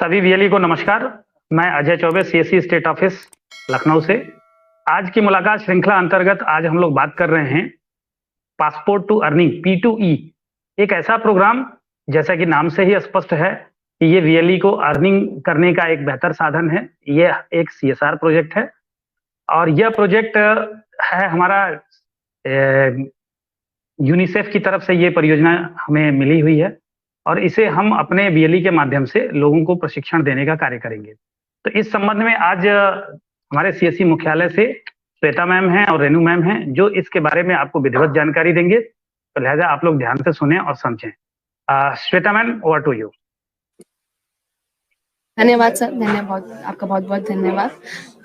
सभी वीएलई को नमस्कार। मैं Ajay Choubey, CSC state office Lucknow से। आज की मुलाकात श्रृंखला अंतर्गत आज हम लोग बात कर रहे हैं पासपोर्ट टू अर्निंग P2E। एक ऐसा प्रोग्राम, जैसा कि नाम से ही स्पष्ट है कि ये वीएलई को अर्निंग करने का एक बेहतर साधन है। ये एक सीएसआर प्रोजेक्ट है और यह प्रोजेक्ट है हमारा यूनिसेफ की तरफ से। ये परियोजना हमें मिली हुई है और इसे हम अपने वीएलई के माध्यम से लोगों को प्रशिक्षण देने का कार्य करेंगे। तो इस संबंध में आज हमारे सीएससी मुख्यालय से श्वेता मैम हैं और रेनू मैम हैं, जो इसके बारे में आपको विधिवत जानकारी देंगे। तो लिहाजा आप लोग ध्यान से सुने और समझें। Shweta ma'am, over to you. धन्यवाद सर, धन्यवाद, आपका बहुत बहुत धन्यवाद।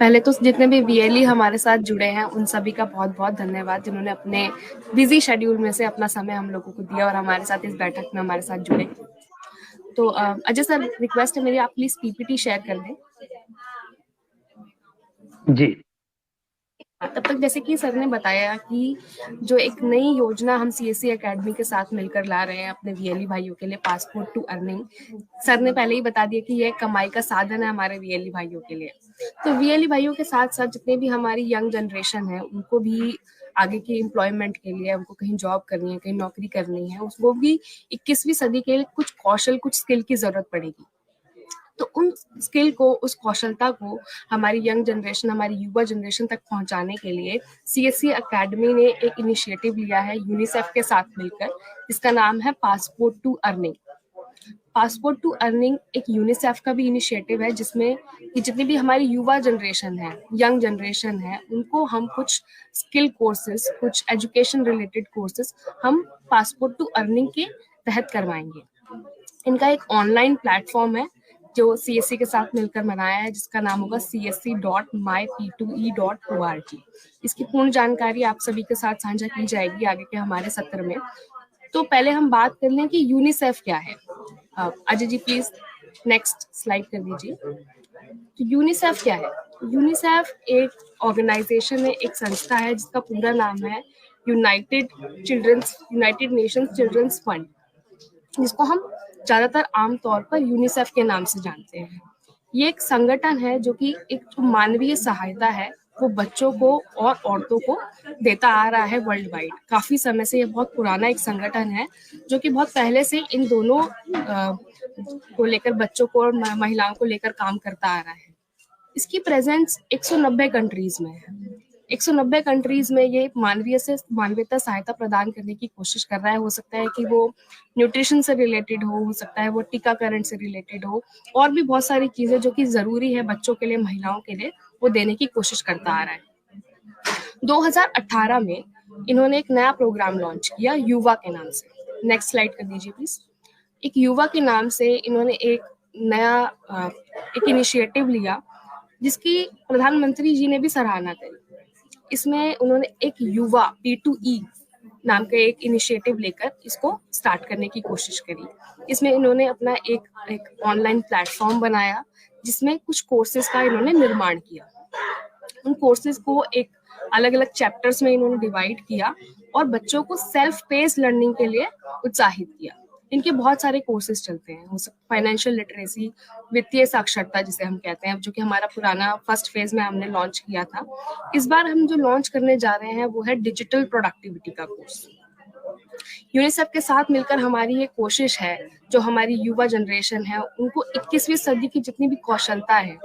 पहले तो जितने भी वीएलई हमारे साथ जुड़े हैं उन सभी का बहुत बहुत धन्यवाद, जिन्होंने अपने बिजी शेड्यूल में से अपना समय हम लोगों को दिया और हमारे साथ इस बैठक में हमारे साथ जुड़े। तो अजय सर, रिक्वेस्ट है मेरी, आप प्लीज पीपीटी शेयर कर दें। जी। तब तक जैसे कि सर ने बताया कि जो एक नई योजना हम सीएससी एकेडमी के साथ मिलकर ला रहे हैं अपने वीएलई भाइयों के लिए, पासपोर्ट टू अर्निंग, सर ने पहले ही बता दिया कि यह कमाई का साधन है हमारे वीएलई भाइयों के लिए। तो वीएलई भाइयों के साथ साथ जितने भी हमारी यंग जनरेशन है उनको भी आगे की एम्प्लॉयमेंट के लिए, उनको कहीं जॉब करनी है, कहीं नौकरी करनी है, उसको भी 21वीं सदी के लिए कुछ कौशल, कुछ स्किल की जरूरत पड़ेगी। तो उन स्किल को, उस कौशलता को हमारी यंग जनरेशन, हमारी युवा जनरेशन तक पहुंचाने के लिए सीएससी एकेडमी ने एक इनिशिएटिव लिया है यूनिसेफ के साथ मिलकर, जिसका नाम है passport to earning. Passport to earning एक यूनिसेफ का भी इनिशिएटिव है, जिसमें कि जितनी भी हमारी युवा जनरेशन है, यंग जनरेशन है, उनको हम कुछ स्किल कोर्सेज, कुछ एजुकेशन रिलेटेड कोर्सेज हम पासपोर्ट टू अर्निंग के तहत करवाएंगे। इनका एक ऑनलाइन प्लेटफॉर्म है जो सीएससी के साथ मिलकर बनाया है, जिसका नाम होगा csc.myp2e.org। इसकी पूर्ण जानकारी आप सभी के साथ साझा की जाएगी आगे के हमारे सत्र में। तो पहले हम बात कर लें कि यूनिसेफ क्या है। Ajay ji please next slide कर दीजिए। तो यूनिसेफ क्या है? यूनिसेफ एक ऑर्गेनाइजेशन है, एक संस्था है जिसका पूरा नाम है यूनाइटेड नेशंस चिल्ड्रंस फंड, जिसको हम ज्यादातर आमतौर पर यूनिसेफ के नाम से जानते हैं। ये एक संगठन है जो कि एक मानवीय सहायता है वो बच्चों को और औरतों को देता आ रहा है वर्ल्ड वाइड। काफी समय से ये बहुत पुराना एक संगठन है जो कि बहुत पहले से इन दोनों को लेकर, बच्चों को और महिलाओं को लेकर काम करता आ रहा है। इसकी प्रेजेंस 190 कंट्रीज में है। 190 कंट्रीज में ये मानवीयता सहायता प्रदान करने की कोशिश कर रहा है। हो सकता है कि वो न्यूट्रिशन से रिलेटेड हो सकता है वो टीकाकरण से रिलेटेड हो, और भी बहुत सारी चीजें जो कि जरूरी है बच्चों के लिए, महिलाओं के लिए, वो देने की कोशिश करता आ रहा है। 2018 में इन्होंने एक नया प्रोग्राम लॉन्च किया युवा के नाम से। नेक्स्ट स्लाइड कर दीजिए प्लीज। एक युवा के नाम से इन्होंने एक नया एक इनिशिएटिव लिया जिसकी प्रधानमंत्री जी ने भी सराहना करी। इसमें उन्होंने एक युवा P2E नाम का एक इनिशिएटिव लेकर इसको स्टार्ट करने की कोशिश करी। इसमें इन्होंने अपना एक ऑनलाइन प्लेटफॉर्म बनाया जिसमें कुछ कोर्सेज का इन्होंने निर्माण किया। उन कोर्सेज को एक अलग अलग चैप्टर्स में इन्होंने डिवाइड किया और बच्चों को सेल्फ पेस लर्निंग के लिए उत्साहित किया। इनके बहुत सारे कोर्सेज चलते हैं, फाइनेंशियल लिटरेसी, वित्तीय साक्षरता जिसे हम कहते हैं, जो कि हमारा पुराना फर्स्ट फेज में हमने लॉन्च किया था। इस बार हम जो लॉन्च करने जा रहे हैं वो है डिजिटल प्रोडक्टिविटी का कोर्स। यूनिसेफ के साथ मिलकर हमारी ये कोशिश है, जो हमारी युवा जनरेशन है उनको 21वीं सदी की जितनी भी कौशलता है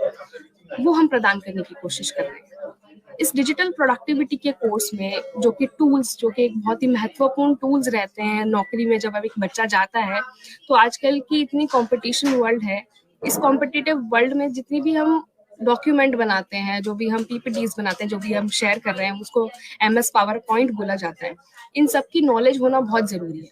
वो हम प्रदान करने की कोशिश कर रहे हैं। इस डिजिटल प्रोडक्टिविटी के कोर्स में जो कि टूल्स, जो कि एक बहुत ही महत्वपूर्ण टूल्स रहते हैं नौकरी में जब अब एक बच्चा जाता है, तो आजकल की इतनी कंपटीशन वर्ल्ड है, इस कॉम्पिटिटिव वर्ल्ड में जितनी भी हम डॉक्यूमेंट बनाते हैं, जो भी हम पीपीटीज बनाते हैं, जो भी हम शेयर कर रहे हैं, उसको MS पावर पॉइंट बोला जाता है। इन सब की नॉलेज होना बहुत जरूरी है।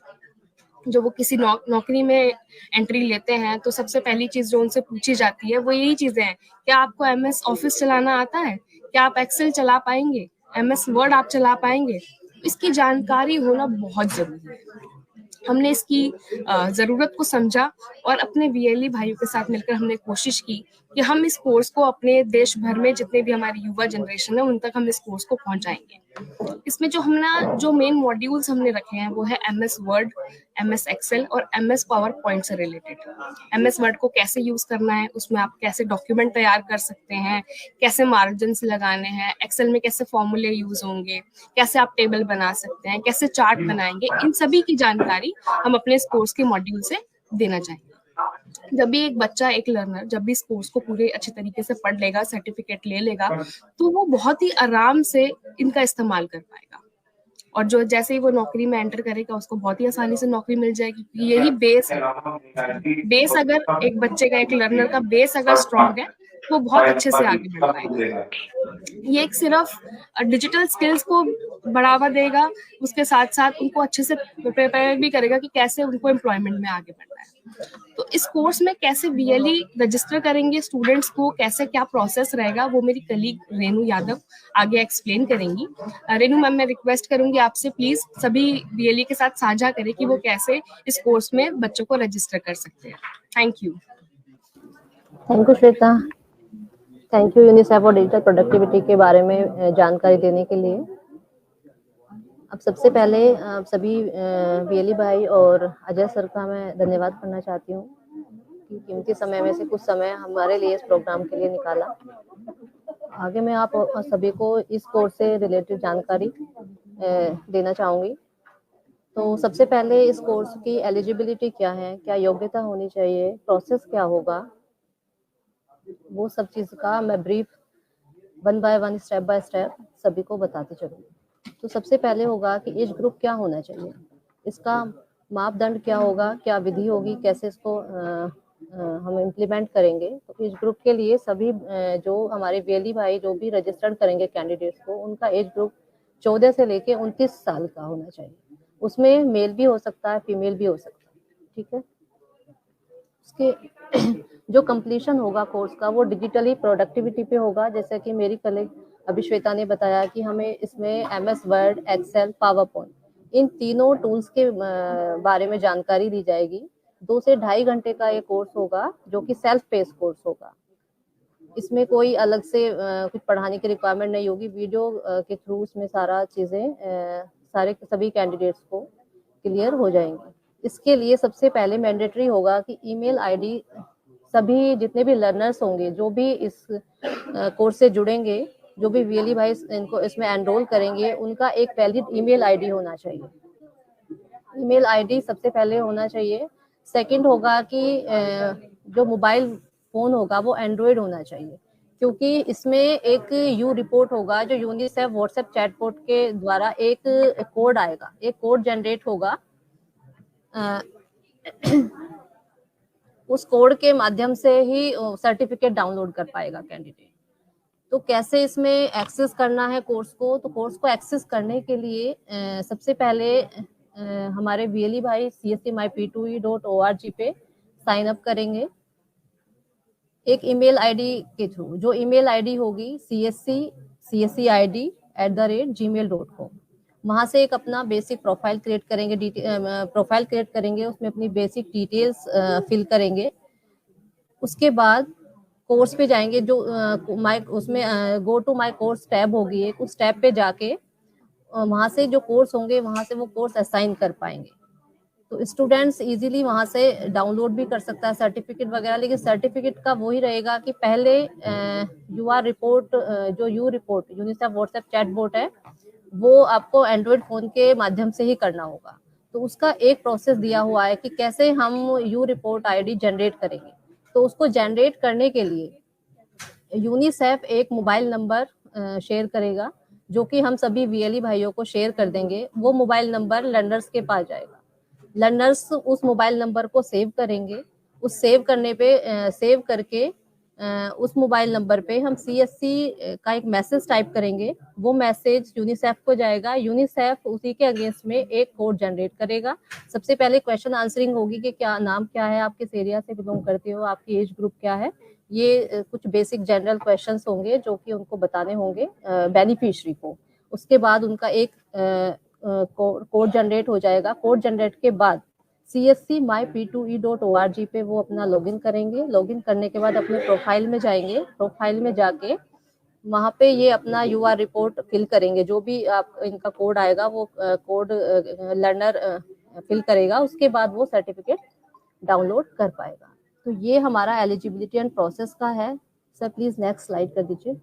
जो वो किसी नौकरी में एंट्री लेते हैं तो सबसे पहली चीज जो उनसे पूछी जाती है वो यही चीजें हैं, क्या आपको MS ऑफिस चलाना आता है, क्या आप एक्सेल चला पाएंगे, MS वर्ड आप चला पाएंगे। इसकी जानकारी होना बहुत जरूरी है। हमने इसकी जरूरत को समझा और अपने वीएलई भाइयों के साथ मिलकर हमने कोशिश की कि हम इस कोर्स को अपने देश भर में जितने भी हमारी युवा जनरेशन है उन तक हम इस कोर्स को पहुंचाएंगे। इसमें जो मेन मॉड्यूल्स हमने रखे हैं वो है MS वर्ड, MS एक्सेल और MS पावर पॉइंट से रिलेटेड। MS वर्ड को कैसे यूज करना है, उसमें आप कैसे डॉक्यूमेंट तैयार कर सकते हैं, कैसे मार्जिन्स लगाने हैं, एक्सेल में कैसे फॉर्मूले यूज होंगे, कैसे आप टेबल बना सकते हैं, कैसे चार्ट बनाएंगे, इन सभी की जानकारी हम अपने इस कोर्स के मॉड्यूल से देना चाहेंगे। जब भी एक बच्चा, एक लर्नर जब भी इस कोर्स को पूरे अच्छे तरीके से पढ़ लेगा, सर्टिफिकेट ले लेगा, तो वो बहुत ही आराम से इनका इस्तेमाल कर पाएगा। और जो जैसे ही वो नौकरी में एंटर करेगा, उसको बहुत ही आसानी से नौकरी मिल जाएगी, क्योंकि यही बेस है। बेस अगर एक बच्चे का, एक लर्नर का बेस अगर स्ट्रांग है, वो बहुत अच्छे से आगे बढ़ पाएगा। ये एक सिर्फ डिजिटल स्किल्स को बढ़ावा देगा, उसके साथ साथ उनको अच्छे से प्रिपेयर भी करेगा कि कैसे उनको एम्प्लॉयमेंट में आगे बढ़ना है। तो इस कोर्स में कैसे VLE रजिस्टर करेंगे स्टूडेंट्स को, कैसे क्या प्रोसेस रहेगा, वो मेरी कलीग रेनू यादव आगे एक्सप्लेन करेंगी। रेनू मैम, मैं रिक्वेस्ट करूंगी आपसे, प्लीज सभी VLE के साथ साझा करें कि वो कैसे इस कोर्स में बच्चों को रजिस्टर कर सकते हैं। Thank you. Thank you Shweta, thank you UNICEF और डिजिटल प्रोडक्टिविटी के बारे में जानकारी देने के लिए। अब सबसे पहले सभी VLE भाई और अजय सर का मैं धन्यवाद करना चाहती हूँ कि कीमती समय में से कुछ समय हमारे लिए इस प्रोग्राम के लिए निकाला। आगे मैं आप सभी को इस कोर्स से रिलेटेड जानकारी देना चाहूँगी। तो सबसे पहले इस कोर्स की एलिजिबिलिटी क्या है, क्या योग्यता होनी चाहिए, प्रोसेस क्या होगा, वो सब चीज़ का मैं brief 1 by 1 step by step सभी को बताती चलूँगी। तो सबसे पहले होगा कि एज ग्रुप क्या होना चाहिए, इसका मापदंड क्या होगा, क्या विधि होगी, कैसे इसको हम इम्प्लीमेंट करेंगे। तो एज ग्रुप के लिए सभी जो हमारे VLE भाई जो भी रजिस्टर्ड करेंगे कैंडिडेट्स को, उनका एज ग्रुप 14 से लेके 29 साल का होना चाहिए। उसमें मेल भी हो सकता है, फीमेल भी हो सकता है, ठीक है। उसके जो कंप्लीशन होगा कोर्स का वो डिजिटली प्रोडक्टिविटी पे होगा। जैसे कि मेरी कलीग अभी श्वेता ने बताया कि हमें इसमें MS Word, Excel, PowerPoint, इन तीनों टूल्स के बारे में जानकारी दी जाएगी। 2 से 2.5 घंटे का ये कोर्स होगा, जो कि सेल्फ पेस कोर्स होगा। इसमें कोई अलग से कुछ पढ़ाने की रिक्वायरमेंट नहीं होगी। वीडियो के थ्रू इसमें सारा चीज़ें सभी कैंडिडेट्स को क्लियर हो जाएंगी। इसके लिए सबसे पहले मैंडेटरी होगा कि ईमेल आईडी सभी जितने भी लर्नर्स होंगे, जो भी इस कोर्स से जुड़ेंगे, जो भी VLE भाई इनको इसमें एनरोल करेंगे, उनका एक वैलिड ईमेल आईडी होना चाहिए। ईमेल आईडी सबसे पहले होना चाहिए। सेकंड होगा कि जो मोबाइल फोन होगा वो एंड्रॉयड होना चाहिए, क्योंकि इसमें एक यू रिपोर्ट होगा जो यूनिसेफ व्हाट्सएप चैटबॉट के द्वारा एक कोड आएगा, एक कोड जनरेट होगा। उस कोड के माध्यम से ही सर्टिफिकेट डाउनलोड कर पाएगा कैंडिडेट। तो कैसे इसमें एक्सेस करना है कोर्स को, तो कोर्स को एक्सेस करने के लिए सबसे पहले हमारे VLE भाई cscmyp2e.org पे साइन अप करेंगे एक ईमेल आईडी के थ्रू। जो ईमेल आईडी होगी cscid@gmail.com। वहां से एक अपना बेसिक प्रोफाइल क्रिएट करेंगे, उसमें अपनी बेसिक डिटेल्स फिल करेंगे। उसके बाद कोर्स पे जाएंगे, जो उसमें go to my course tab होगी एक, उस टैब पे जाके वहां से जो कोर्स होंगे वहां से वो कोर्स असाइन कर पाएंगे। तो स्टूडेंट्स इजीली वहां से डाउनलोड भी कर सकता है सर्टिफिकेट वगैरह। लेकिन सर्टिफिकेट का वही रहेगा कि पहले UR रिपोर्ट, जो you report UNICEF WhatsApp chatbot है, वो आपको एंड्रॉयड फोन के माध्यम से ही करना होगा। तो उसका एक प्रोसेस दिया हुआ है कि कैसे हम यू रिपोर्ट ID जनरेट करेंगे। तो उसको जनरेट करने के लिए यूनिसेफ एक मोबाइल नंबर शेयर करेगा, जो कि हम सभी VLE भाइयों को शेयर कर देंगे। वो मोबाइल नंबर लर्नर्स के पास जाएगा। लर्नर्स उस मोबाइल नंबर को सेव करेंगे। उस सेव करके उस मोबाइल नंबर पे हम CSC का एक मैसेज टाइप करेंगे। वो मैसेज यूनिसेफ को जाएगा। यूनिसेफ उसी के अगेंस्ट में एक कोड जनरेट करेगा। सबसे पहले क्वेश्चन आंसरिंग होगी कि क्या नाम क्या है, आप किस एरिया से बिलोंग करते हो, आपकी एज ग्रुप क्या है। ये कुछ बेसिक जनरल क्वेश्चंस होंगे जो कि उनको बताने होंगे बेनिफिशियरी को। उसके बाद उनका एक कोड जनरेट हो जाएगा। कोड जनरेट के बाद cscmyp2e.org पे वो अपना लॉगिन करेंगे। लॉगिन करने के बाद अपने प्रोफाइल में जाएंगे। प्रोफाइल में जाके वहाँ पे ये अपना यूआर रिपोर्ट फिल करेंगे, जो भी आप इनका कोड आएगा वो कोड लर्नर फिल करेगा, उसके बाद वो सर्टिफिकेट डाउनलोड कर पाएगा। तो ये हमारा एलिजिबिलिटी एंड प्रोसेस का है। सर प्लीज नेक्स्ट स्लाइड कर दीजिए।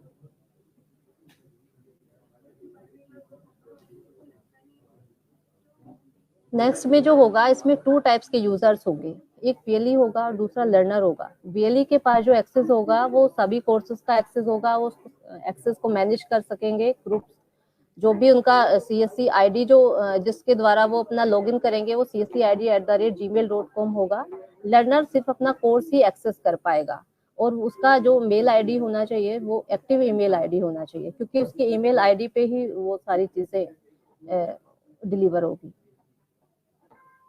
नेक्स्ट में जो होगा, इसमें 2 टाइप्स के यूजर्स होंगे, एक बीएलई होगा और दूसरा लर्नर होगा। बीएलई के पास जो एक्सेस होगा वो सभी कोर्सेज का एक्सेस होगा, वो एक्सेस को मैनेज कर सकेंगे। ग्रुप जो भी उनका CSE ID जो जिसके द्वारा वो अपना लॉगिन करेंगे वो CSEID@gmail.com होगा। लर्नर सिर्फ अपना कोर्स ही एक्सेस कर पाएगा और उसका जो मेल आईडी होना चाहिए वो एक्टिव ईमेल आईडी होना चाहिए, क्योंकि उसके ईमेल आईडी पे ही वो सारी चीजें डिलीवर होगी।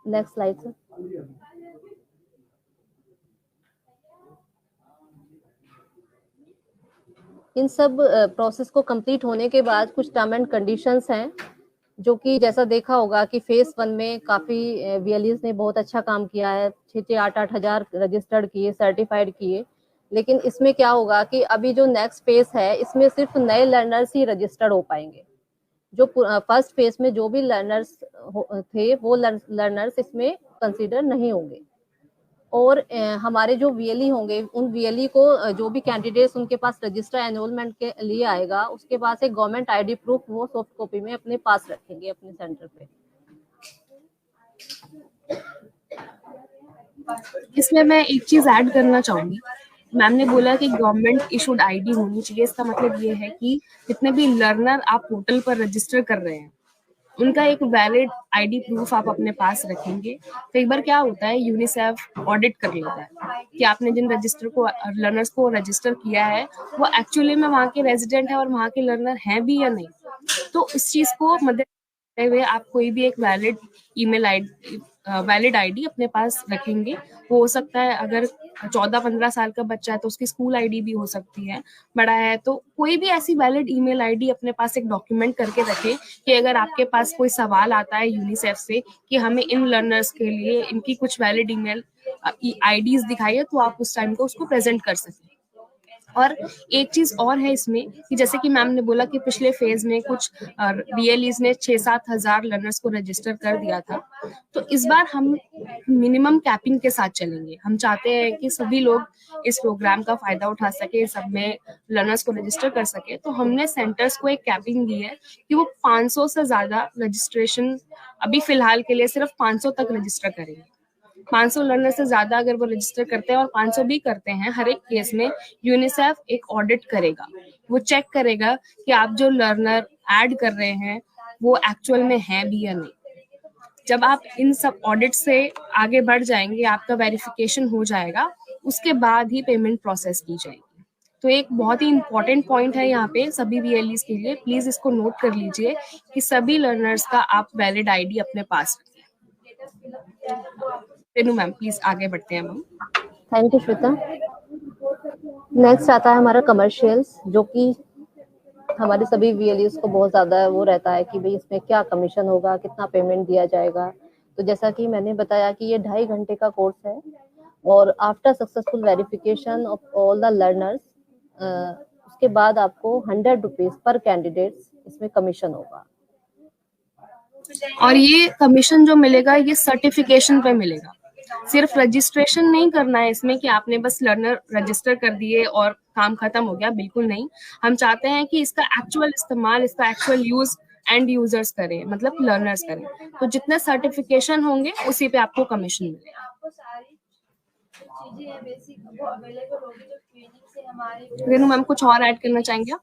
Next slide sir. इन सब प्रोसेस को कंप्लीट होने के बाद कुछ टर्म एंड कंडीशंस हैं, जो कि जैसा देखा होगा कि फेज 1 में काफी VLEs ने बहुत अच्छा काम किया है, 6-8 हजार रजिस्टर्ड किए, सर्टिफाइड किए। लेकिन इसमें क्या होगा कि अभी जो नेक्स्ट फेज है इसमें सिर्फ नए लर्नर्स ही रजिस्टर्ड हो पाएंगे। जो फर्स्ट फेज में जो भी लर्नर्स थे वो लर्नर्स इसमें कंसीडर नहीं होंगे। और हमारे जो VLE होंगे उन VLE को जो भी कैंडिडेट्स उनके पास रजिस्टर एनरोलमेंट के लिए आएगा उसके पास एक गवर्नमेंट ID प्रूफ वो सॉफ्ट कॉपी में अपने पास रखेंगे अपने सेंटर पे। इसमें मैं एक चीज ऐड करना चाहूंगी। मैम ने बोला कि गवर्नमेंट इशूड ID होनी चाहिए। इसका मतलब ये है कि जितने भी लर्नर आप पोर्टल पर रजिस्टर कर रहे हैं उनका एक वैलिड ID प्रूफ आप अपने पास रखेंगे। तो एक बार क्या होता है, यूनिसेफ ऑडिट कर लेता है कि आपने जिन रजिस्टर को लर्नर्स को रजिस्टर किया है वो एक्चुअली में वहाँ के रेजिडेंट है और वहाँ के लर्नर हैं भी या नहीं। तो इस चीज को मद्देनजर रखते हुए आप कोई भी एक valid email ID valid ID अपने पास रखेंगे। वो हो सकता है अगर 14-15 साल का बच्चा है तो उसकी स्कूल ID भी हो सकती है, बड़ा है तो कोई भी ऐसी वैलिड ईमेल ID अपने पास एक डॉक्यूमेंट करके रखें कि अगर आपके पास कोई सवाल आता है यूनिसेफ से कि हमें इन लर्नर्स के लिए इनकी कुछ वैलिड ईमेल IDs दिखाइए, तो आप उस टाइम को उसको प्रेजेंट कर सकें। और एक चीज और है इसमें कि जैसे कि मैम ने बोला कि पिछले फेज में कुछ VLEs ने 6-7 हजार लर्नर्स को रजिस्टर कर दिया था, तो इस बार हम मिनिमम कैपिंग के साथ चलेंगे। हम चाहते हैं कि सभी लोग इस प्रोग्राम का फायदा उठा सके, सब में लर्नर्स को रजिस्टर कर सके। तो हमने सेंटर्स को एक कैपिंग दी है कि वो 500 से ज्यादा रजिस्ट्रेशन अभी फिलहाल के लिए सिर्फ 500 तक रजिस्टर करेंगे। 500 लर्नर से ज्यादा अगर वो रजिस्टर करते हैं और 500 भी करते हैं, हर एक केस में यूनिसेफ एक ऑडिट करेगा। वो चेक करेगा कि आप जो लर्नर ऐड कर रहे हैं वो एक्चुअल में है भी या नहीं। जब आप इन सब ऑडिट से आगे बढ़ जाएंगे, आपका वेरिफिकेशन हो जाएगा, उसके बाद ही पेमेंट प्रोसेस की जाएगी। तो एक बहुत ही इंपॉर्टेंट पॉइंट है यहाँ पे सभी VLEs के लिए, प्लीज इसको नोट कर लीजिए कि सभी लर्नर्स का आप वैलिड ID अपने पास रखें। रेनू मैम प्लीज आगे बढ़ते हैं हम। Thank you Shweta. नेक्स्ट आता है हमारा कमर्शियल्स, जो कि हमारे सभी VLEs को बहुत ज्यादा वो रहता है कि भाई इसमें क्या कमीशन होगा, कितना पेमेंट दिया जाएगा। तो जैसा कि मैंने बताया कि ये 2.5 घंटे का कोर्स है और after successful verification of all the learners उसके बाद आपको 100 रुपीज पर कैंडिडेट इसमें कमीशन होगा। और ये कमीशन जो मिलेगा ये सर्टिफिकेशन पे मिलेगा। सिर्फ रजिस्ट्रेशन नहीं करना है इसमें कि आपने बस लर्नर रजिस्टर कर दिए और काम खत्म हो गया, बिल्कुल नहीं। हम चाहते हैं कि इसका एक्चुअल इस्तेमाल, इसका एक्चुअल यूज एंड यूजर्स करें, मतलब लर्नर्स करें। तो जितने सर्टिफिकेशन होंगे उसी पे आपको कमीशन मिलेगा। रेनू मैम कुछ और ऐड करना चाहेंगे आप?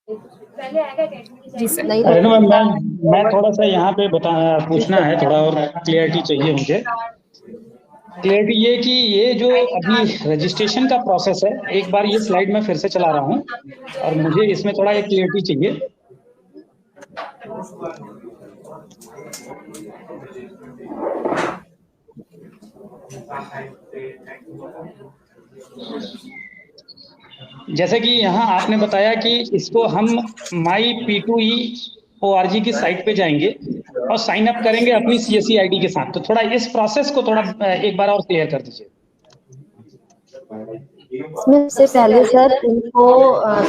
जी सर। रेनू मैम, मैं थोड़ा सा यहाँ पे पूछना है, थोड़ा और क्लियरिटी चाहिए मुझे। क्लियरिटी ये कि ये जो अभी रजिस्ट्रेशन का प्रोसेस है, एक बार ये स्लाइड मैं फिर से चला रहा हूँ और मुझे इसमें थोड़ा एक क्लियरिटी चाहिए। जैसे कि यहाँ आपने बताया कि इसको हम myp2e.org की साइट पे जाएंगे और साइन अप करेंगे अपनी CSE ID के साथ। तो थोड़ा इस प्रोसेस को थोड़ा एक बार और क्लियर कर दीजिए। इसमें से पहले सर उनको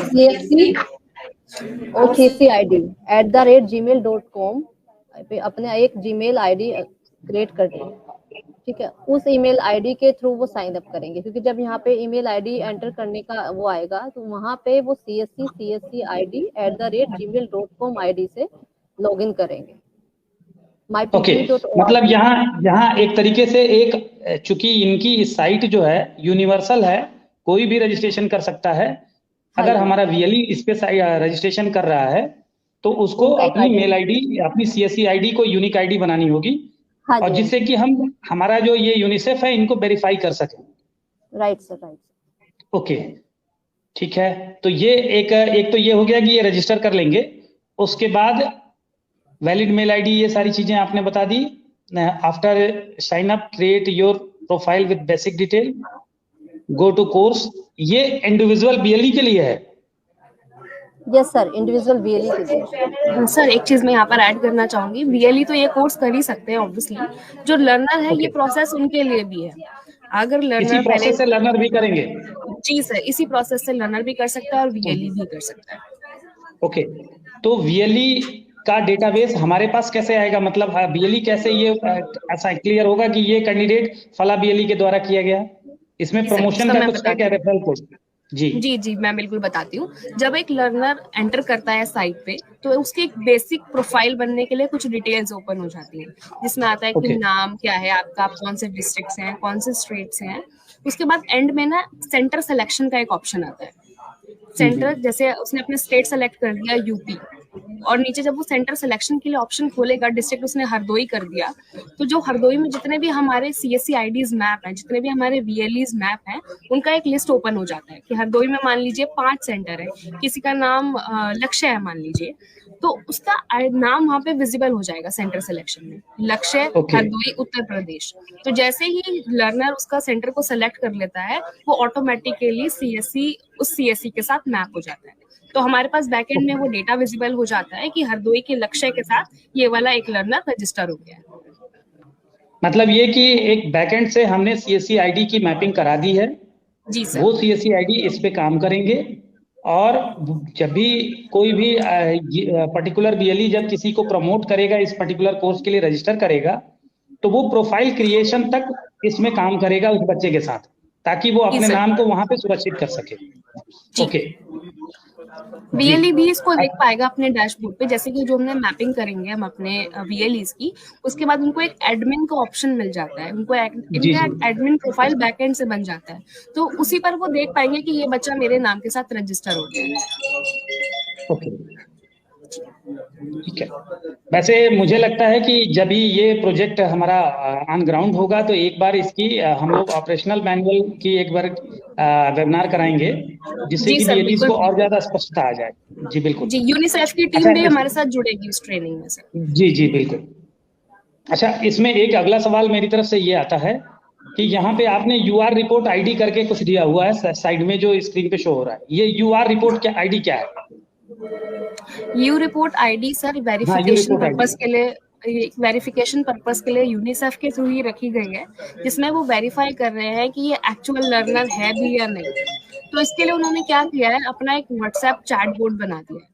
CSC और CCID@gmail.com पे अपने एक जीमेल आईडी क्रिएट कर देंगे, ठीक है। उस ईमेल आईडी के थ्रू वो साइन अप करेंगे, क्योंकि जब यहाँ पे ईमेल आईडी एंटर करने का वो आएगा तो वहाँ पे वो CSCID@gmail.com आईडी से लॉगिन करेंगे। ओके, मतलब यहाँ यहाँ एक तरीके से एक, चूंकि इनकी साइट जो है यूनिवर्सल है, कोई भी रजिस्ट्रेशन कर सकता है। अगर हमारा VLE इस पे रजिस्ट्रेशन कर रहा है तो उसको अपनी मेल आईडी, अपनी CSC आईडी को यूनिक आईडी बनानी होगी, और जिससे कि हम हमारा जो ये यूनिसेफ है इनको वेरीफाई कर सकें। Right sir, right. ओके, ठीक है। तो ये एक तो ये हो गया कि ये रजिस्टर कर लेंगे। उसके बाद वैलिड मेल आईडी, ये सारी चीजें आपने बता दी। After sign up create your profile with basic detail, go to course. ये इंडिविजुअल BLE के लिए है? यस सर, इंडिविजुअल BLE के लिए। सर एक चीज मैं यहाँ पर ऐड करना चाहूंगी, BLE तो ये कोर्स कर ही सकते हैं ऑब्वियसली, जो लर्नर है ये प्रोसेस उनके लिए भी है। अगर लर्नर प्रोसेस से लर्नर भी करेंगे? जी सर, इसी प्रोसेस से लर्नर भी कर सकता है और VLE भी कर सकता है। ओके, तो VLE का डेटाबेस हमारे पास कैसे आएगा? मतलब BLE कैसे ये ऐसा क्लियर होगा कि ये कैंडिडेट फला BLE के द्वारा किया गया? इसमें प्रमोशन का कुछ है क्या, रेफरल कोड? जी मैं बिल्कुल बताती हूँ। जब एक लर्नर एंटर करता है साइट पे तो उसकी एक बेसिक प्रोफाइल बनने के लिए कुछ डिटेल्स ओपन हो जाती हैं, जिसमें आता है कि नाम क्या है आपका, आप कौन से डिस्ट्रिक्ट्स हैं, कौन से स्टेट्स हैं। उसके बाद एंड में ना सेंटर सिलेक्शन का एक ऑप्शन आता है। सेंटर, जैसे उसने अपने स्टेट सेलेक्ट कर दिया UP, और नीचे जब वो सेंटर सिलेक्शन के लिए ऑप्शन खोलेगा, डिस्ट्रिक्ट उसने हरदोई कर दिया, तो जो हरदोई में जितने भी हमारे CSC IDs मैप हैं, जितने भी हमारे VLEs मैप हैं, उनका एक लिस्ट ओपन हो जाता है कि हरदोई में मान लीजिए 5 सेंटर है, किसी का नाम लक्ष्य है मान लीजिए, तो उसका नाम वहाँ पे विजिबल हो जाएगा सेंटर सिलेक्शन में, लक्ष्य हरदोई उत्तर प्रदेश। तो जैसे ही लर्नर उसका सेंटर को सेलेक्ट कर लेता है, वो ऑटोमेटिकली CSC उस CSC के साथ मैप हो जाता है। तो हमारे पास बैकएंड में वो डेटा विजिबल हो जाता है कि हरदोई के लक्ष्य के साथ ये वाला एक लर्नर रजिस्टर हो गया है। मतलब ये कि एक बैकएंड से हमने CSC आईडी की मैपिंग करा दी है। जी सर। वो CSC आईडी इस पे काम करेंगे, और जब भी कोई भी पर्टिकुलर BLE जब किसी को प्रमोट करेगा, इस पर्टिकुलर कोर्स के लिए रजिस्टर करेगा, तो वो प्रोफाइल क्रिएशन तक इसमें काम करेगा उस बच्चे के साथ, ताकि वो अपने नाम को वहां पे सुरक्षित कर सके। ओके, VLE भी इसको देख पाएगा अपने डैशबोर्ड पे, जैसे कि जो हमने मैपिंग करेंगे हम अपने VLEs की, उसके बाद उनको एक एडमिन का ऑप्शन मिल जाता है, उनको इनका एडमिन प्रोफाइल बैकएंड से बन जाता है, तो उसी पर वो देख पाएंगे कि ये बच्चा मेरे नाम के साथ रजिस्टर हो गया है। ओके, ठीक है। वैसे मुझे लगता है कि जब भी ये प्रोजेक्ट हमारा ऑन ग्राउंड होगा तो एक बार इसकी हम लोग ऑपरेशनल मैनुअल की एक बार वेबिनार कराएंगे, जिससे कि BLEs को और ज्यादा स्पष्टता आ जाए। जी बिल्कुल जी, यूनिसेफ की टीम भी हमारे साथ जुड़ेगी इस ट्रेनिंग में सर। जी बिल्कुल। अच्छा, इसमें एक अगला सवाल मेरी तरफ से ये आता है कि यहाँ पे आपने UR रिपोर्ट ID करके कुछ दिया हुआ है साइड में जो स्क्रीन पे शो हो रहा है, ये UR रिपोर्ट क्या ID क्या है? You report ID sir verification purpose के लिए, वेरिफिकेशन पर्पस के लिए यूनिसेफ के थ्रू ही रखी गई है, जिसमें वो वेरीफाई कर रहे हैं कि ये एक्चुअल लर्नर है भी या नहीं। तो इसके लिए उन्होंने क्या किया है, अपना एक WhatsApp चैट बोर्ड बना दिया है।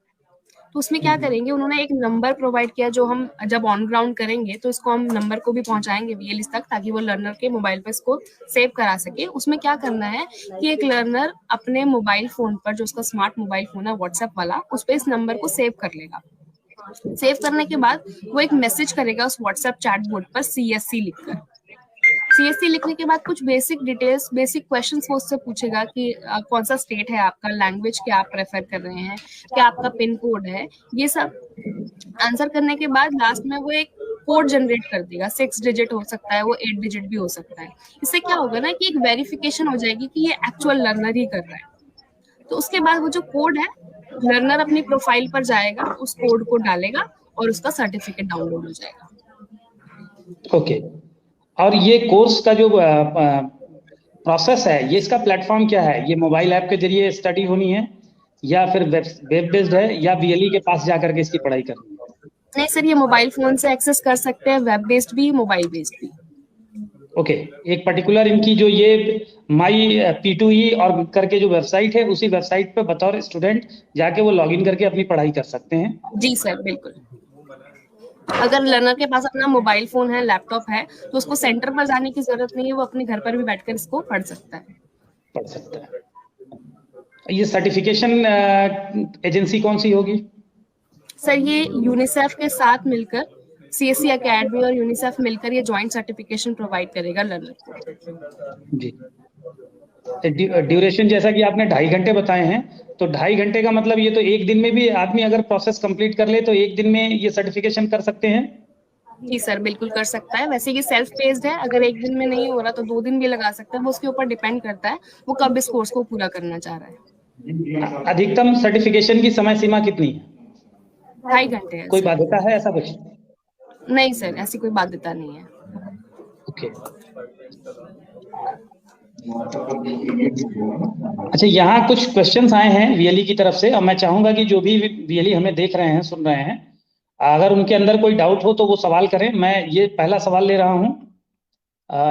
तो उसमें क्या करेंगे, उन्होंने एक नंबर प्रोवाइड किया, जो हम जब ऑन ग्राउंड करेंगे तो इसको हम नंबर को भी पहुंचाएंगे VLEs तक, ताकि वो लर्नर के मोबाइल पर इसको सेव करा सके। उसमें क्या करना है कि एक लर्नर अपने मोबाइल फोन पर, जो उसका स्मार्ट मोबाइल फोन है WhatsApp वाला, उस पर इस नंबर को सेव कर लेगा। सेव करने के बाद वो एक मैसेज करेगा उस WhatsApp चैट बोर्ड पर CSC लिखकर। CSC लिखने के बाद कुछ बेसिक डिटेल्स, बेसिक क्वेश्चंस वो उससे पूछेगा कि कौन सा स्टेट है आपका, लैंग्वेज क्या आप प्रेफर कर रहे हैं, क्या आपका पिन कोड है। ये सब आंसर करने के बाद लास्ट में वो एक कोड जनरेट कर देगा, 6 डिजिट हो सकता है, वो 8 डिजिट भी हो सकता है। इससे क्या होगा ना कि एक वेरिफिकेशन हो जाएगी कि ये एक्चुअल लर्नर ही कर रहा है। तो उसके बाद वो जो कोड है, लर्नर अपनी प्रोफाइल पर जाएगा, उस कोड को डालेगा और उसका सर्टिफिकेट डाउनलोड हो जाएगा। ओके, और ये कोर्स का जो प्रोसेस है, ये इसका प्लेटफॉर्म क्या है? ये मोबाइल ऐप के जरिए स्टडी होनी है, या फिर वेब बेस्ड है, या BLE के पास जाकर के इसकी पढ़ाई करनी है? नहीं सर, ये मोबाइल फोन से एक्सेस कर सकते हैं, वेब बेस्ड भी, मोबाइल बेस्ड भी। ओके, एक पर्टिकुलर इनकी जो ये माई P2E और करके जो वेबसाइट है, उसी वेबसाइट पे बतौर स्टूडेंट जाके वो लॉगिन करके अपनी पढ़ाई कर सकते हैं। जी सर, बिल्कुल। अगर लर्नर के पास अपना मोबाइल फोन है, लैपटॉप है, तो उसको सेंटर पर जाने की जरूरत नहीं है, वो अपने घर पर भी बैठकर इसको पढ़ सकता है। ये सर्टिफिकेशन एजेंसी कौन सी होगी? सर ये यूनिसेफ के साथ मिलकर CSE एकेडमी और यूनिसेफ मिलकर ये जॉइंट सर्टिफिकेशन प्रोवाइड करेगा लर्नर को। जी। ड्यूरेशन जैसा कि आपने 2.5 घंटे बताए हैं, तो 2.5 घंटे का मतलब ये तो एक दिन में भी आदमी अगर प्रोसेस कंप्लीट कर ले तो एक दिन में ये सर्टिफिकेशन कर सकते हैं? जी सर, बिल्कुल कर सकता है। वैसे ये सेल्फ पेस्ड है, अगर एक दिन में नहीं हो रहा तो 2 दिन भी लगा सकता है, वो उसके ऊपर डिपेंड करता है वो कब इस कोर्स को पूरा करना चाह रहा है। अधिकतम सर्टिफिकेशन की समय सीमा कितनी है? 2.5 घंटे है। कोई बाध्यता है ऐसा कुछ? नहीं सर, ऐसी कोई बाध्यता नहीं है। ओके। अच्छा, यहाँ कुछ क्वेश्चंस आए हैं VLE की तरफ से, और मैं चाहूंगा कि जो भी VLE हमें देख रहे हैं, सुन रहे हैं, अगर उनके अंदर कोई डाउट हो तो वो सवाल करें। मैं ये पहला सवाल ले रहा हूँ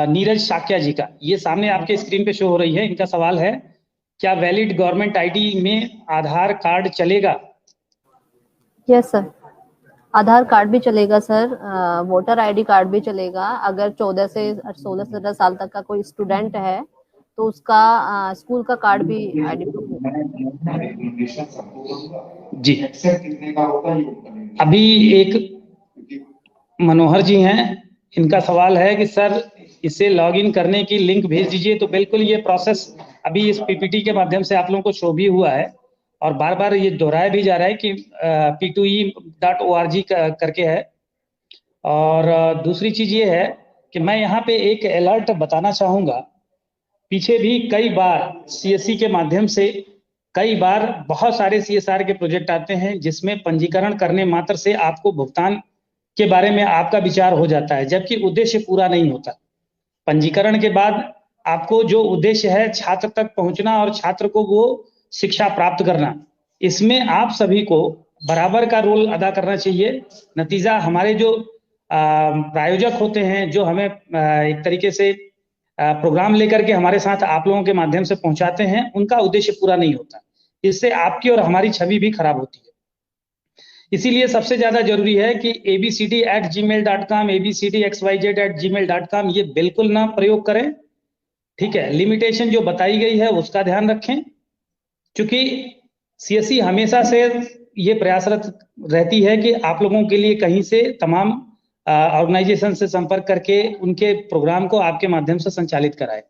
नीरज साक्या जी का। ये सामने आपके स्क्रीन पे शो हो रही है। इनका सवाल है, क्या वैलिड गवर्नमेंट ID में आधार कार्ड चलेगा? यस सर, आधार कार्ड भी चलेगा सर, वोटर ID कार्ड भी चलेगा। अगर 14 से 16-17 साल तक का कोई स्टूडेंट है तो उसका स्कूल का कार्ड भी ID प्रूफ होगा। जी। अभी एक मनोहर जी हैं, इनका सवाल है कि सर इसे लॉगिन करने की लिंक भेज दीजिए। तो बिल्कुल ये प्रोसेस अभी इस PPT के माध्यम से आप लोगों को शो भी हुआ है, और बार बार ये दोहराया भी जा रहा है कि P2E.org करके है। और दूसरी चीज ये है कि मैं यहाँ पे एक अलर्ट बताना चाहूंगा। पीछे भी कई बार CSE के माध्यम से कई बार बहुत सारे CSR के प्रोजेक्ट आते हैं जिसमें पंजीकरण करने मात्र से आपको भुगतान के बारे में आपका विचार हो जाता है, जबकि उद्देश्य पूरा नहीं होता। पंजीकरण के बाद आपको जो उद्देश्य है छात्र तक पहुंचना और छात्र को वो शिक्षा प्राप्त करना, इसमें आप सभी को बराबर का रोल अदा करना चाहिए। नतीजा हमारे जो प्रायोजक होते हैं, जो हमें एक तरीके से प्रोग्राम लेकर के हमारे साथ आप लोगों के माध्यम से पहुंचाते हैं, उनका उद्देश्य पूरा नहीं होता। इससे आपकी और हमारी छवि भी खराब होती है। इसीलिए सबसे ज्यादा जरूरी है कि abcd@gmail.com, abcdxyz@gmail.com ये बिल्कुल ना प्रयोग करें। ठीक है, लिमिटेशन जो बताई गई है उसका ध्यान रखें, क्योंकि CSE हमेशा से ये प्रयासरत रहती है कि आप लोगों के लिए कहीं से तमाम ऑर्गेनाइजेशन से संपर्क करके उनके प्रोग्राम को आपके माध्यम से संचालित कराए।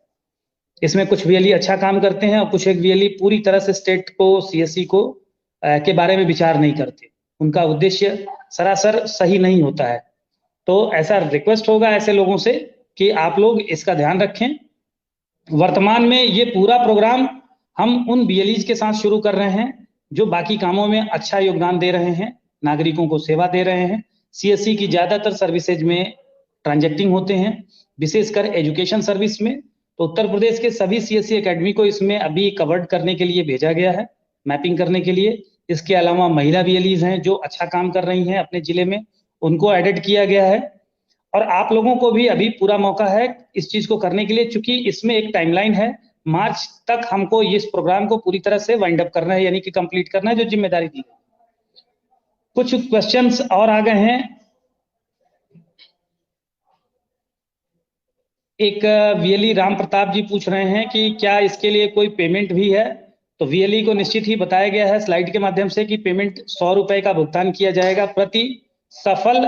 इसमें कुछ VLE अच्छा काम करते हैं और कुछ एक VLE पूरी तरह से स्टेट को, CSE को के बारे में विचार नहीं करते। उनका उद्देश्य सरासर सही नहीं होता है। तो ऐसा रिक्वेस्ट होगा ऐसे लोगों से कि आप लोग इसका ध्यान रखें। वर्तमान में ये पूरा प्रोग्राम हम उन VLEs के साथ शुरू कर रहे हैं जो बाकी कामों में अच्छा योगदान दे रहे हैं, नागरिकों को सेवा दे रहे हैं। CSE की ज्यादातर सर्विसेज में ट्रांजैक्टिंग होते हैं, विशेषकर एजुकेशन सर्विस में। तो उत्तर प्रदेश के सभी CSE एकेडमी को इसमें अभी कवर्ड करने के लिए भेजा गया है, मैपिंग करने के लिए। इसके अलावा महिला VLEs हैं जो अच्छा काम कर रही हैं अपने जिले में, उनको एडेड किया गया है। और आप लोगों को भी अभी पूरा मौका है इस चीज को करने के लिए, चूंकि इसमें एक टाइमलाइन है। मार्च तक हमको इस प्रोग्राम को पूरी तरह से वाइंड अप करना है, यानी कि कंप्लीट करना है, जो जिम्मेदारी दी गई। कुछ क्वेश्चंस और आ गए हैं। एक VLE राम प्रताप जी पूछ रहे हैं कि क्या इसके लिए कोई पेमेंट भी है? तो VLE को निश्चित ही बताया गया है स्लाइड के माध्यम से कि पेमेंट 100 रुपए का भुगतान किया जाएगा प्रति सफल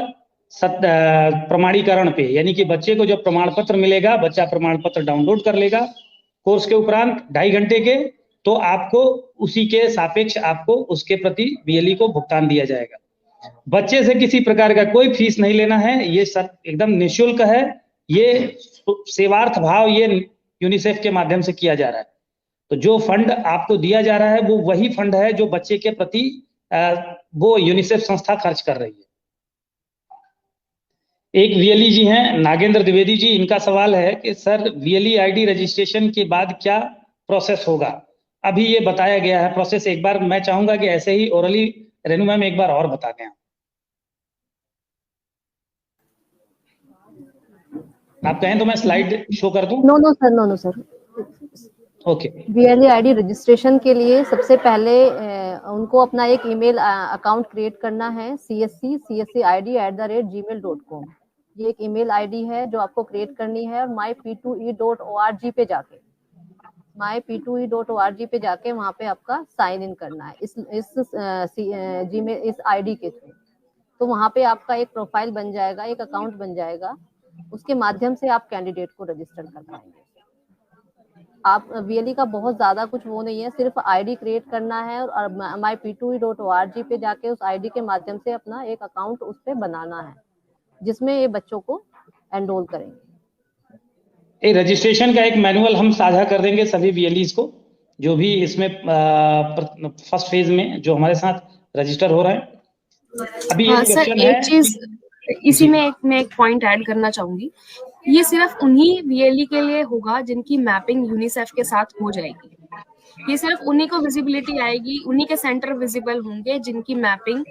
प्रमाणीकरण पे। यानी कि बच्चे को जब प्रमाण पत्र मिलेगा, बच्चा प्रमाण पत्र डाउनलोड कर लेगा कोर्स के उपरांत 2.5 घंटे के, तो आपको उसी के सापेक्ष आपको उसके प्रति VLE को भुगतान दिया जाएगा। बच्चे से किसी प्रकार का कोई फीस नहीं लेना है, ये सब एकदम निःशुल्क है। ये सेवार्थ भाव ये यूनिसेफ के माध्यम से किया जा रहा है। तो जो फंड आपको दिया जा रहा है वो वही फंड है जो बच्चे के प्रति वो यूनिसेफ संस्था खर्च कर रही है। एक VLE जी हैं नागेंद्र द्विवेदी जी, इनका सवाल है कि सर VLE ID रजिस्ट्रेशन के बाद क्या प्रोसेस होगा? अभी ये बताया गया है प्रोसेस, एक बार मैं चाहूंगा कि ऐसे ही ओरली रेणु मैम एक बार और बता दें। आप कहें तो मैं स्लाइड शो कर दूं? No sir. Okay. VLE ID registration के लिए सबसे पहले उनको अपना एक ईमेल अकाउंट क्रिएट करना है, cscid@gmail.com। ये एक ईमेल आईडी है जो आपको क्रिएट करनी है, और myp2e.org पे जाके myp2e.org पे जाके वहाँ पे आपका साइन इन करना है इस जीमेल इस आईडी के थ्रू। तो वहाँ पे आपका एक प्रोफाइल बन जाएगा, एक अकाउंट बन जाएगा, उसके माध्यम से आप कैंडिडेट को रजिस्टर कर पाएंगे। आप वीएलई का बहुत ज्यादा कुछ वो नहीं है, सिर्फ आईडी क्रिएट करना है और myp2e.org पे जाके उस आईडी के माध्यम से अपना एक अकाउंट उस पे बनाना है, जिसमें ये बच्चों को एनरोल करेंगे। रजिस्ट्रेशन का एक मैनुअल हम साझा कर देंगे सभी वीएलईज को, जो भी इसमें फर्स्ट फेज में जो हमारे साथ रजिस्टर हो रहे हैं। अभी एक क्वेश्चन है, एक चीज इसी में मैं एक पॉइंट ऐड करना चाहूंगी। ये सिर्फ उन्हीं वीएलई के लिए होगा जिनकी मैपिंग यूनिसेफ के साथ हो जाएगी। ये सिर्फ उन्हीं को विजिबिलिटी आएगी, उन्हीं के सेंटर विजिबल होंगे जिनकी मैपिंग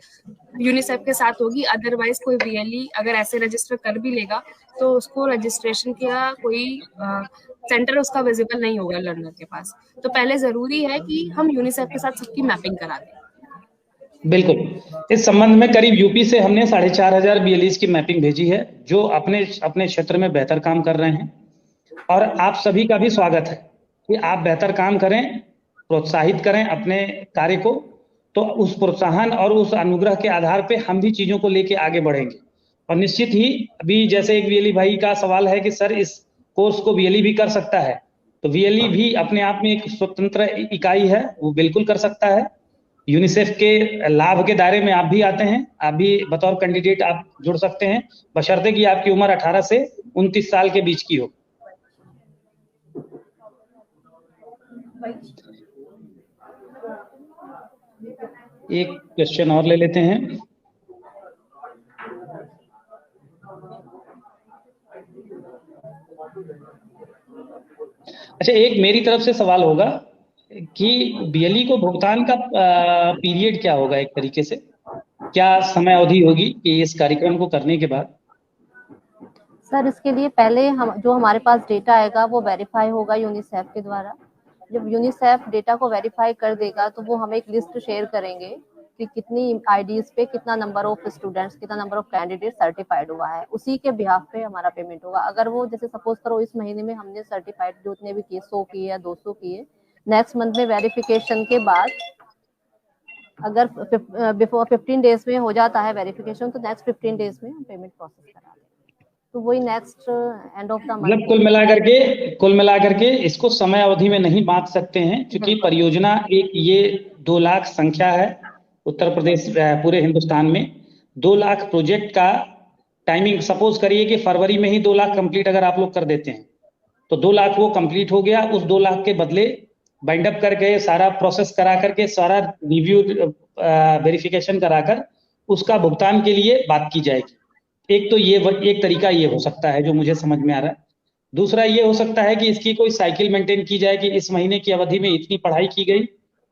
यूनिसेफ के साथ होगी। अदरवाइज कोई वीएलई अगर ऐसे रजिस्टर कर भी लेगा तो उसको रजिस्ट्रेशन का कोई सेंटर उसका विजिबल नहीं होगा लर्नर के पास। तो पहले जरूरी है कि हम यूनिसेफ के साथ सबकी मैपिंग करा दें। बिल्कुल। इस संबंध में करीब यूपी से हमने 4500 बीएलईज की मैपिंग भेजी है, जो अपने क्षेत्र में बेहतर काम कर रहे हैं। और आप सभी का भी स्वागत है कि आप बेहतर काम करें, प्रोत्साहित करें अपने कार्य को। तो उस प्रोत्साहन और उस अनुग्रह के आधार पे हम भी चीजों को लेके आगे बढ़ेंगे। और निश्चित ही अभी जैसे एक वीएलई भाई का सवाल है कि सर इस कोर्स को वीएलई भी कर सकता है, तो वीएलई भी अपने आप में एक स्वतंत्र इकाई है, वो बिल्कुल कर सकता है। यूनिसेफ के लाभ के दायरे में आप भी आते हैं, आप भी बतौर कैंडिडेट आप जुड़ सकते हैं, बशर्ते कि आपकी उम्र 18 से 29 साल के बीच की हो। एक क्वेश्चन और ले लेते हैं। अच्छा, एक मेरी तरफ से सवाल होगा कि बीएलई को भुगतान का पीरियड क्या होगा, एक तरीके से क्या समय अवधि होगी कि इस कार्यक्रम को करने के बाद? सर इसके लिए पहले जो हमारे पास डेटा आएगा वो वेरीफाई होगा यूनिसेफ के द्वारा। जब यूनिसेफ डेटा को वेरीफाई कर देगा तो वो हमें एक लिस्ट शेयर करेंगे कि कितनी आईडीज पे कितना नंबर ऑफ स्टूडेंट्स, कितना नंबर ऑफ कैंडिडेट सर्टिफाइड हुआ है। उसी के बिहाफ पे हमारा पेमेंट होगा। अगर वो जैसे सपोज करो इस महीने में हमने सर्टिफाइड जो उतने भी किए, 100 किए या 200 किए, नेक्स्ट मंथ में वेरिफिकेशन के बाद अगर बिफोर 15 डेज में हो जाता है वेरिफिकेशन, तो नेक्स्ट 15 डेज में हम पेमेंट प्रोसेस करा देंगे। तो वही next end of the month. मतलब कुल मिलाकर के इसको समय अवधि में नहीं बांट सकते हैं, क्योंकि परियोजना एक ये 2 लाख संख्या है उत्तर प्रदेश पूरे हिंदुस्तान में। 2 लाख प्रोजेक्ट का टाइमिंग, सपोज करिए कि फरवरी में ही 2 लाख कंप्लीट अगर आप लोग कर देते हैं तो 2 लाख वो कंप्लीट हो गया। उस 2 लाख के बदले बाइंड अप करके सारा प्रोसेस करा करके सारा रिव्यू वेरिफिकेशन कराकर उसका भुगतान के लिए बात की जाएगी। एक तो ये एक तरीका ये हो सकता है जो मुझे समझ में आ रहा है। दूसरा ये हो सकता है कि इसकी कोई साइकिल मेंटेन की जाए कि इस महीने की अवधि में इतनी पढ़ाई की गई,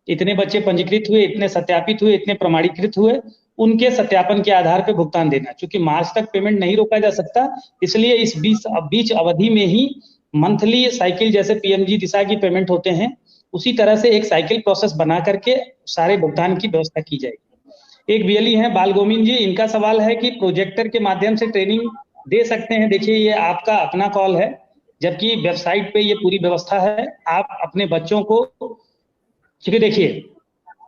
इतने बच्चे पंजीकृत हुए, इतने सत्यापित हुए, इतने प्रमाणीकृत हुए, उनके सत्यापन के आधार पर भुगतान देना। क्योंकि मार्च तक पेमेंट नहीं रोका जा सकता, इसलिए इस बीच अवधि में ही मंथली साइकिल जैसे पीएमजी दिशा की पेमेंट होते हैं, उसी तरह से एक साइकिल प्रोसेस बना करके सारे भुगतान की व्यवस्था की जाएगी। एक बीएलई है बाल गोविंद जी, इनका सवाल है कि प्रोजेक्टर के माध्यम से ट्रेनिंग दे सकते हैं। देखिए ये आपका अपना कॉल है, जबकि वेबसाइट पे ये पूरी व्यवस्था है। आप अपने बच्चों को, क्योंकि देखिए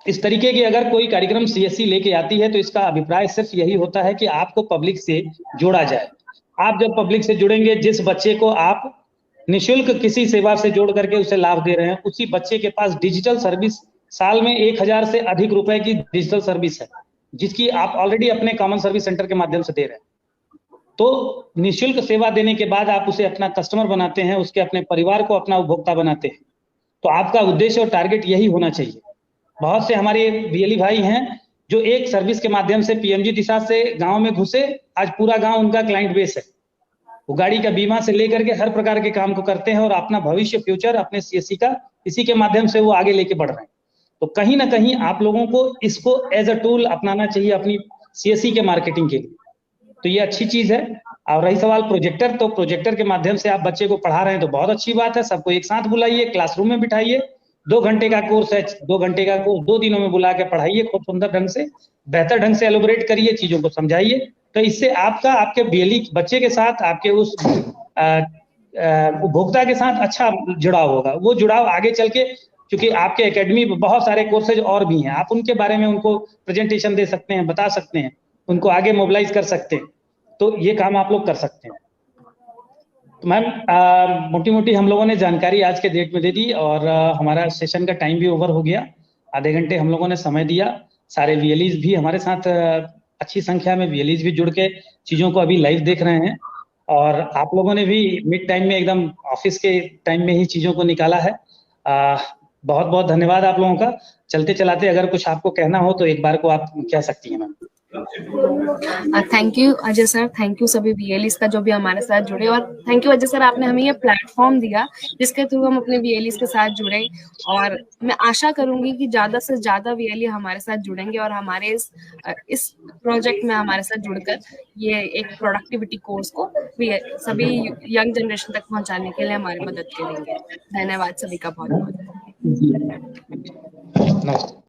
इस तरीके की अगर कोई कार्यक्रम सीएससी लेके आती है तो इसका अभिप्राय सिर्फ यही होता है कि आपको पब्लिक से जोड़ा जाए। आप जब पब्लिक से जुड़ेंगे, जिस बच्चे को आप निःशुल्क किसी सेवा से जोड़ करके उसे लाभ दे रहे हैं, उसी बच्चे के पास डिजिटल सर्विस साल में 1000 से अधिक रुपए की डिजिटल सर्विस है, जिसकी आप ऑलरेडी अपने कॉमन सर्विस सेंटर के माध्यम से दे रहे हैं। तो निःशुल्क सेवा देने के बाद आप उसे अपना कस्टमर बनाते हैं, उसके अपने परिवार को अपना उपभोक्ता बनाते हैं। तो आपका उद्देश्य और टारगेट यही होना चाहिए। बहुत से हमारे बीएलई भाई हैं जो एक सर्विस के माध्यम से पीएमजी दिशा से गांव में घुसे, आज पूरा गांव उनका क्लाइंट बेस है। वो गाड़ी का बीमा से लेकर के हर प्रकार के काम को करते हैं और अपना भविष्य, फ्यूचर अपने सीएससी का इसी के माध्यम से वो आगे लेके बढ़ रहे हैं। तो कहीं ना कहीं आप लोगों को इसको एज अ टूल अपनाना चाहिए अपनी सीएससी के मार्केटिंग के लिए। तो ये अच्छी चीज है। और रही सवाल प्रोजेक्टर, तो प्रोजेक्टर के माध्यम से आप बच्चे को पढ़ा रहे हैं तो बहुत अच्छी बात है। सबको एक साथ बुलाइए, क्लासरूम में बिठाइए, 2 घंटे का कोर्स है, 2 घंटे का कोर्स 2 दिनों में बुला के पढ़ाइए, खूब सुंदर ढंग से, बेहतर ढंग से एलोबरेट करिए, चीजों को समझाइए। तो इससे आपका आपके बीएलई बच्चे के साथ, आपके उस उपभोक्ता के साथ अच्छा जुड़ाव होगा। वो जुड़ाव आगे चल के, क्योंकि आपके एकेडमी में बहुत सारे कोर्सेज और भी हैं, आप उनके बारे में उनको प्रेजेंटेशन दे सकते हैं, बता सकते हैं, उनको आगे मोबिलाइज कर सकते हैं। तो ये काम आप लोग कर सकते हैं। तो मैम मोटी मोटी हम लोगों ने जानकारी आज के डेट में दे दी, और हमारा सेशन का टाइम भी ओवर हो गया। आधे घंटे हम लोगों ने समय दिया। सारे वीएलईज भी हमारे साथ अच्छी संख्या में वीएलईज भी जुड़ के चीज़ों को अभी लाइव देख रहे हैं, और आप लोगों ने भी मिड टाइम में एकदम ऑफिस के टाइम में ही चीज़ों को निकाला है। बहुत बहुत धन्यवाद आप लोगों का। चलते चलाते अगर कुछ आपको कहना हो तो एक बार को आप कह सकती हैं ma'am. Thank you Ajay sir, thank you सभी वीएलईज का जो भी हमारे साथ जुड़े, और थैंक यू अजय सर, आपने हमें ये प्लेटफॉर्म दिया जिसके थ्रू हम अपने वीएलईज के साथ जुड़े। और मैं आशा करूंगी कि ज्यादा से ज्यादा वीएलई हमारे साथ जुड़ेंगे और हमारे इस प्रोजेक्ट में हमारे साथ जुड़कर ये एक प्रोडक्टिविटी कोर्स को सभी यंग जनरेशन तक पहुंचाने के लिए हमारी मदद करेंगे। धन्यवाद सभी का बहुत बहुत।